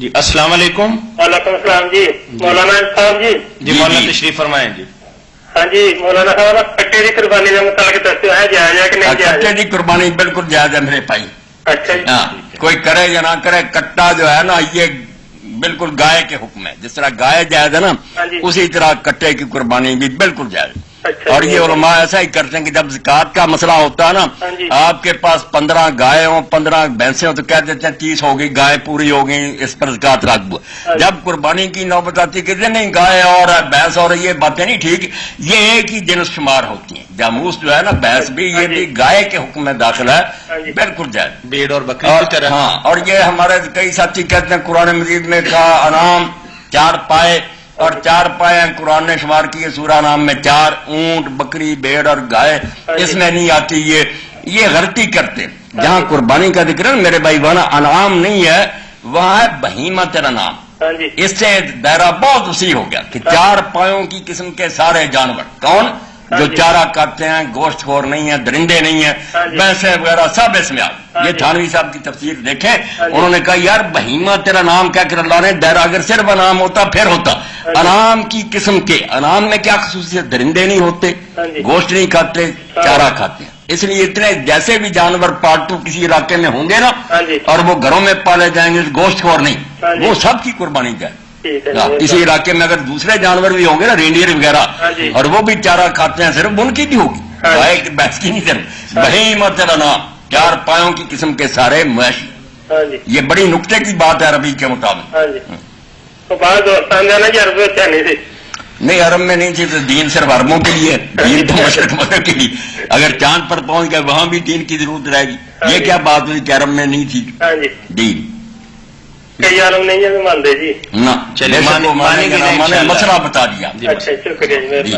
جی السلام علیکم۔ وعلیکم السلام جی مولانا صاحب جی۔ جی مولانا تشریف فرمائیں جی۔ ہاں جی مولانا صاحب کٹے کی قربانی کے متعلق دسو ہے جائز ہے کہ نہیں جائز؟ کٹے کی قربانی بالکل جائز ہے میرے بھائی۔ اچھا جی ہاں کوئی کرے یا نہ کرے، کٹا جو ہے نا یہ بالکل گائے کے حکم ہے، جس طرح گائے جائز ہے نا اسی طرح کٹے کی قربانی بھی بالکل جائز ہے۔ اور یہ علماء ایسا ہی کرتے ہیں کہ جب زکات کا مسئلہ ہوتا ہے نا، آپ کے پاس 15 گائے ہوں 15 بھینسیں ہوں تو کہہ دیتے ہیں 30 ہوگی، گائے پوری ہوگی، اس پر زکات لاگو ہے۔ جب قربانی کی نوبت آتی کہتے ہیں نہیں گائے اور بھینس اور یہ باتیں نہیں ٹھیک، یہ ایک ہی جنس شمار ہوتی ہیں۔ جاموس جو ہے نا بھینس بھی یہ بھی گائے کے حکم میں داخل ہے، بالکل جائز۔ بھیڑ اور بکری کی طرح۔ ہاں اور یہ ہمارے کئی ساتھی کہتے ہیں قرآن مجید میں کہا انعام 4 پائے، اور 4 پائے قرآن نے شمار کیے سورہ نام میں 4، اونٹ بکری بھیڑ اور گائے اس میں نہیں آتی۔ یہ غلطی کرتے، جہاں قربانی کا ذکر ہے میرے بھائی وہاں انعام نہیں ہے، وہاں ہے بہیمۃ الانعام۔ اس سے دائرہ بہت وسیع ہو گیا کہ 4 پایوں کی قسم کے سارے جانور، کون جو چارہ کاٹتے ہیں، گوشت خور نہیں ہے، درندے نہیں ہیں، بھینسیں وغیرہ سب اس میں آ۔ یہ تھانوی صاحب کی تفسیر دیکھیں، انہوں نے کہا یار بہیمہ تیرا نام کیا کر اللہ نے دائرہ اگر صرف انعام ہوتا پھر ہوتا۔ انعام کی قسم کے، انعام میں کیا خصوصیت؟ درندے نہیں ہوتے، گوشت نہیں کھاتے، چارہ کھاتے ہیں۔ اس لیے اتنے جیسے بھی جانور پالتو کسی علاقے میں ہوں گے نا اور وہ گھروں میں پالے جائیں گے گوشت خور نہیں، وہ سب کی قربانی جائے۔ اسی علاقے میں اگر دوسرے جانور بھی ہوں گے نا رینڈیئر وغیرہ اور وہ بھی چارہ کھاتے ہیں صرف ان کی بھی ہوگی، بحث کی نہیں صرف بہیمۃ الانعام 4 پایوں کی قسم کے سارے مویشی۔ یہ بڑی نکتے کی بات ہے عربی کے مطابق۔ نہیں عرب میں نہیں تھی تو دین صرف عربوں کے لیے، دین تو مشرق مغرب کے لیے۔ اگر چاند پر پہنچ گئے وہاں بھی دین کی ضرورت رہے گی۔ یہ کیا بات ہوئی کہ عرب میں نہیں تھی دین؟ کئی عالم نہیں ہے مانتے جی نہ چلے مسئلہ بتا دیا۔ اچھا شکریہ جی۔